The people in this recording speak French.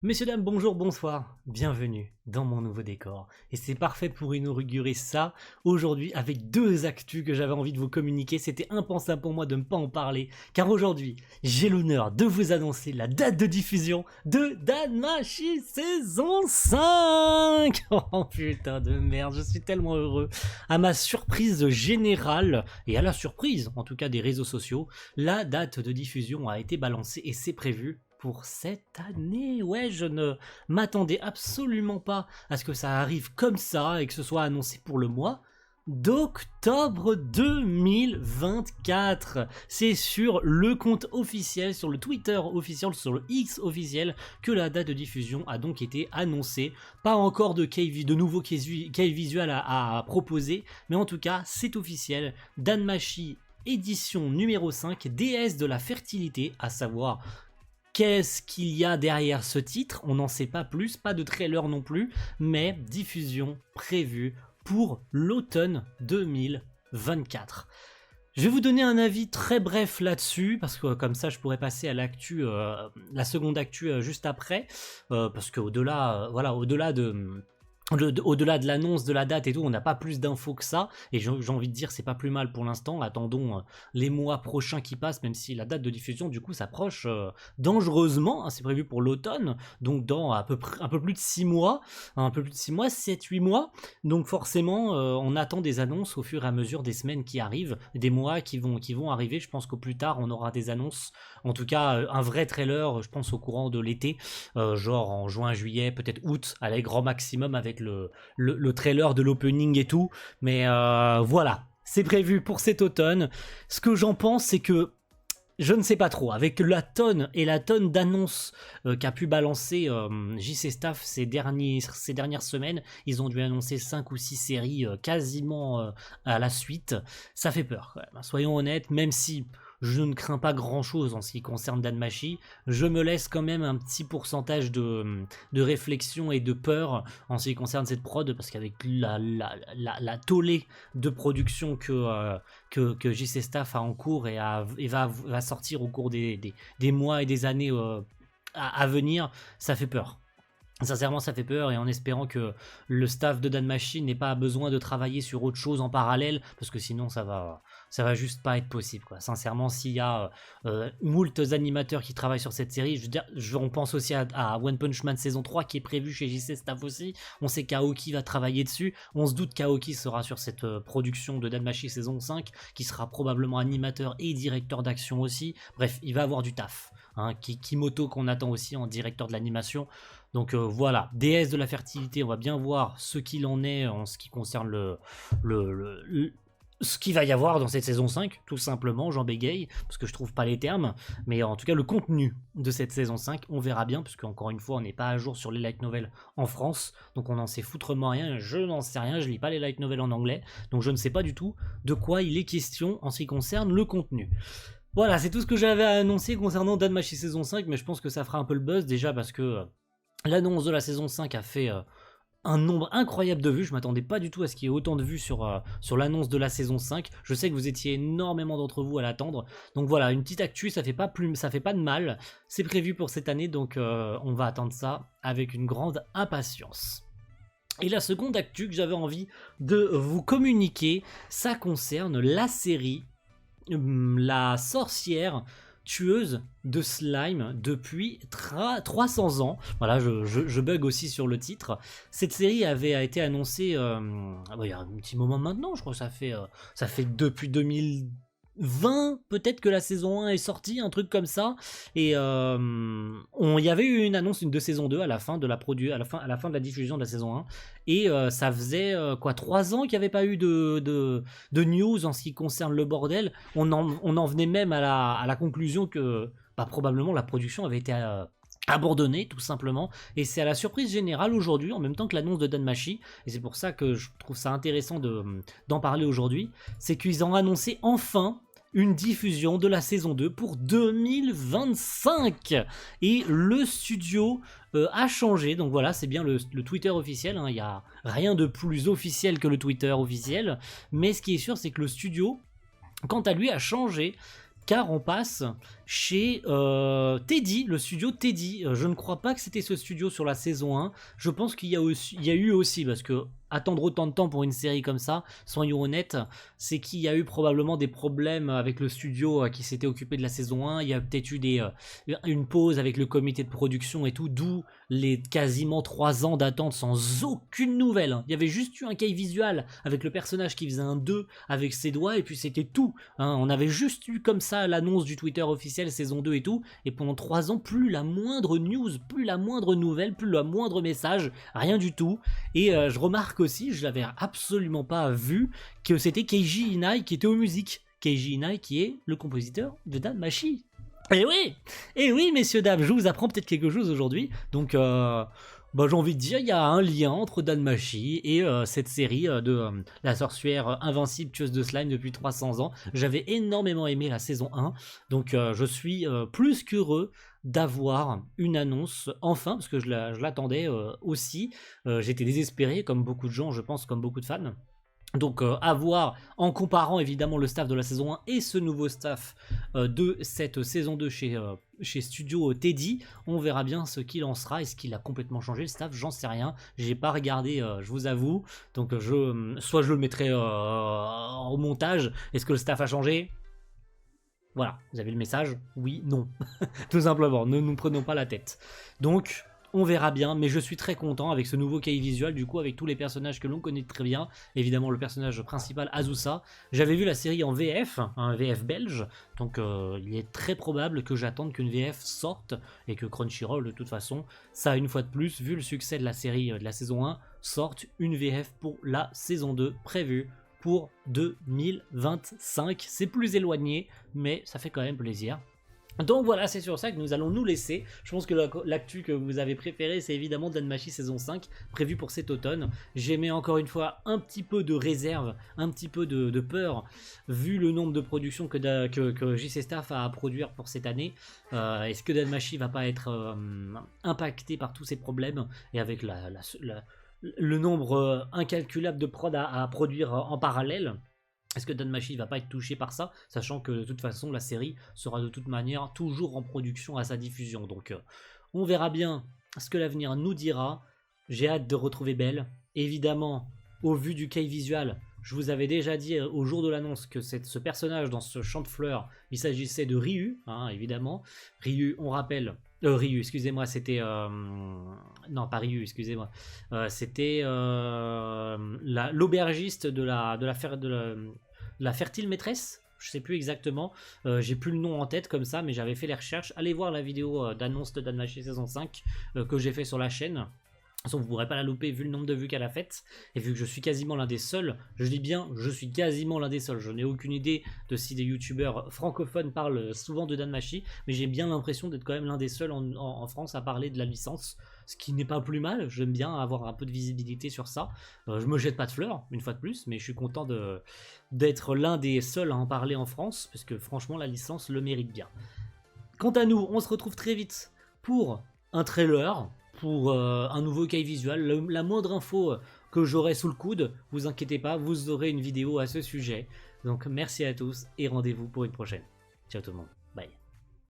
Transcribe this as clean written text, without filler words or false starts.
Messieurs, dames, bonjour, bonsoir, bienvenue dans mon nouveau décor. Et c'est parfait pour inaugurer ça aujourd'hui avec deux actus que j'avais envie de vous communiquer. C'était impensable pour moi de ne pas en parler, car aujourd'hui, j'ai l'honneur de vous annoncer la date de diffusion de Danmachi saison 5. Oh putain de merde, je suis tellement heureux. À ma surprise générale, et à la surprise en tout cas des réseaux sociaux, la date de diffusion a été balancée et c'est prévu pour cette année. Ouais, je ne m'attendais absolument pas à ce que ça arrive comme ça et que ce soit annoncé pour le mois d'octobre 2024. C'est sur le compte officiel, sur le Twitter officiel, sur le X officiel, que la date de diffusion a donc été annoncée. Pas encore de nouveaux case visual à proposer, mais en tout cas, c'est officiel. Danmachi édition numéro 5, déesse de la fertilité, à savoir qu'est-ce qu'il y a derrière ce titre? On n'en sait pas plus, pas de trailer non plus, mais diffusion prévue pour l'automne 2024. Je vais vous donner un avis très bref là-dessus, parce que comme ça je pourrais passer à l'actu, la seconde actu juste après, parce qu'au-delà au-delà au-delà de l'annonce de la date et tout, on n'a pas plus d'infos que ça, et j'ai envie de dire c'est pas plus mal pour l'instant. Attendons les mois prochains qui passent, même si la date de diffusion du coup s'approche dangereusement, hein, c'est prévu pour l'automne, donc dans à peu près un peu plus de 6 mois, un peu plus de 6 mois, 7-8 mois, donc forcément on attend des annonces au fur et à mesure des semaines qui arrivent, des mois qui vont arriver. Je pense qu'au plus tard on aura des annonces, en tout cas un vrai trailer, je pense au courant de l'été, genre en juin, juillet, peut-être août, à la grand maximum avec le trailer de l'opening et tout. Mais voilà, c'est prévu pour cet automne. Ce que j'en pense, c'est que je ne sais pas trop, avec la tonne d'annonces qu'a pu balancer JC Staff ces dernières semaines, ils ont dû annoncer 5 ou 6 séries quasiment à la suite. Ça fait peur quand même, soyons honnêtes, même si je ne crains pas grand chose en ce qui concerne Danmachi, je me laisse quand même un petit pourcentage de réflexion et de peur en ce qui concerne cette prod, parce qu'avec la tollée de production que JC Staff a en cours et va sortir au cours des mois et des années à venir, ça fait peur. Sincèrement, ça fait peur, et en espérant que le staff de Danmachi n'ait pas besoin de travailler sur autre chose en parallèle, parce que sinon ça va juste pas être possible, quoi. Sincèrement, s'il y a moult animateurs qui travaillent sur cette série, je veux dire, on pense aussi à One Punch Man saison 3 qui est prévu chez JC Staff aussi. On sait qu'Aoki va travailler dessus. On se doute qu'Aoki sera sur cette production de Danmachi saison 5, qui sera probablement animateur et directeur d'action aussi. Bref, il va avoir du taf. Hein, Kimoto qu'on attend aussi en directeur de l'animation. Donc voilà, déesse de la fertilité, on va bien voir ce qu'il en est en ce qui concerne ce qu'il va y avoir dans cette saison 5, tout simplement, j'en bégaye, parce que je trouve pas les termes, mais en tout cas le contenu de cette saison 5, on verra bien, puisque encore une fois, on n'est pas à jour sur les light novels en France, donc on n'en sait foutrement rien, je n'en sais rien, je lis pas les light novels en anglais, donc je ne sais pas du tout de quoi il est question en ce qui concerne le contenu. Voilà, c'est tout ce que j'avais à annoncer concernant Danmachi saison 5, mais je pense que ça fera un peu le buzz, déjà parce que l'annonce de la saison 5 a fait un nombre incroyable de vues. Je m'attendais pas du tout à ce qu'il y ait autant de vues sur l'annonce de la saison 5. Je sais que vous étiez énormément d'entre vous à l'attendre. Donc voilà, une petite actu, ça fait pas de mal. C'est prévu pour cette année, donc on va attendre ça avec une grande impatience. Et la seconde actu que j'avais envie de vous communiquer, ça concerne la série La sorcière tueuse de slime depuis 300 ans. Voilà, je bug aussi sur le titre. Cette série avait été annoncée il y a un petit moment maintenant, je crois que ça fait depuis 2020 peut-être que la saison 1 est sortie, un truc comme ça. Et il y avait eu une annonce de saison 2 à la fin de la fin de la diffusion de la saison 1. Et ça faisait 3 ans qu'il n'y avait pas eu de news en ce qui concerne le bordel. On en venait même à la conclusion que probablement la production avait été abandonnée tout simplement, et c'est à la surprise générale aujourd'hui, en même temps que l'annonce de Danmachi, et c'est pour ça que je trouve ça intéressant d'en parler aujourd'hui, c'est qu'ils ont annoncé enfin une diffusion de la saison 2 pour 2025, et le studio a changé. Donc voilà, c'est bien le Twitter officiel, hein. Il n'y a rien de plus officiel que le Twitter officiel, mais ce qui est sûr, c'est que le studio, quant à lui, a changé car on passe chez Teddy, le studio Teddy. Je ne crois pas que c'était ce studio sur la saison 1. Je pense qu'il y a eu aussi, parce que attendre autant de temps pour une série comme ça, soyons honnêtes, c'est qu'il y a eu probablement des problèmes avec le studio qui s'était occupé de la saison 1. Il y a peut-être eu une pause avec le comité de production et tout, d'où les quasiment 3 ans d'attente sans aucune nouvelle. Il y avait juste eu un key visual avec le personnage qui faisait un 2 avec ses doigts, et puis c'était tout. On avait juste eu comme ça l'annonce du Twitter officiel saison 2 et tout, et pendant 3 ans, plus la moindre news, plus la moindre nouvelle, plus le moindre message, rien du tout. Et je remarque aussi, je l'avais absolument pas vu, que c'était Keiji Inai qui était aux musiques. Keiji Inai qui est le compositeur de DanMachi. Et oui, messieurs, dames, je vous apprends peut-être quelque chose aujourd'hui. Donc, j'ai envie de dire, il y a un lien entre DanMachi et cette série de la sorcière invincible tueuse de slime depuis 300 ans. J'avais énormément aimé la saison 1, donc je suis plus qu'heureux d'avoir une annonce enfin, parce que je l'attendais aussi. J'étais désespéré, comme beaucoup de gens, je pense, comme beaucoup de fans. Donc à voir, en comparant évidemment le staff de la saison 1 et ce nouveau staff de cette saison 2 chez Studio Teddy, on verra bien ce qu'il en sera. Est-ce qu'il a complètement changé le staff? J'en sais rien, j'ai pas regardé, je vous avoue. Donc soit je le mettrai au montage. Est-ce que le staff a changé? Voilà, vous avez le message, oui, non, tout simplement, ne nous prenons pas la tête. Donc on verra bien, mais je suis très content avec ce nouveau key visual, du coup avec tous les personnages que l'on connaît très bien. Évidemment le personnage principal, Azusa. J'avais vu la série en VF, un VF belge, donc il est très probable que j'attende qu'une VF sorte, et que Crunchyroll de toute façon, ça une fois de plus, vu le succès de la série de la saison 1, sorte une VF pour la saison 2 prévue pour 2025. C'est plus éloigné, mais ça fait quand même plaisir. Donc voilà, c'est sur ça que nous allons nous laisser. Je pense que l'actu que vous avez préféré, c'est évidemment DanMachi saison 5, prévue pour cet automne. J'ai mis encore une fois un petit peu de réserve, un petit peu de peur, vu le nombre de productions que JC Staff a à produire pour cette année. Est-ce que DanMachi va pas être impacté par tous ces problèmes, et avec le nombre incalculable de prod à produire en parallèle? Est-ce que DanMachi va pas être touché par ça, sachant que de toute façon la série sera de toute manière toujours en production à sa diffusion. Donc on verra bien ce que l'avenir nous dira. J'ai hâte de retrouver Belle. Évidemment, au vu du key visual, je vous avais déjà dit au jour de l'annonce que ce personnage dans ce champ de fleurs, il s'agissait de Ryu, évidemment. Ryu, on rappelle... Ryu, excusez-moi, c'était... Non, pas Ryu, excusez-moi. C'était l'aubergiste de la fertile maîtresse. Je sais plus exactement. J'ai plus le nom en tête comme ça, mais j'avais fait les recherches. Allez voir la vidéo d'annonce de DanMachi saison 5 que j'ai fait sur la chaîne. De toute façon, vous ne pourrez pas la louper vu le nombre de vues qu'elle a faites. Et vu que je suis quasiment l'un des seuls, je dis bien, je suis quasiment l'un des seuls. Je n'ai aucune idée de si des youtubeurs francophones parlent souvent de DanMachi, mais j'ai bien l'impression d'être quand même l'un des seuls en France à parler de la licence. Ce qui n'est pas plus mal, j'aime bien avoir un peu de visibilité sur ça. Je me jette pas de fleurs, une fois de plus, mais je suis content d'être l'un des seuls à en parler en France, parce que franchement, la licence le mérite bien. Quant à nous, on se retrouve très vite pour un trailer, pour un nouveau key visual. La moindre info que j'aurai sous le coude, vous inquiétez pas, vous aurez une vidéo à ce sujet. Donc merci à tous et rendez-vous pour une prochaine. Ciao tout le monde.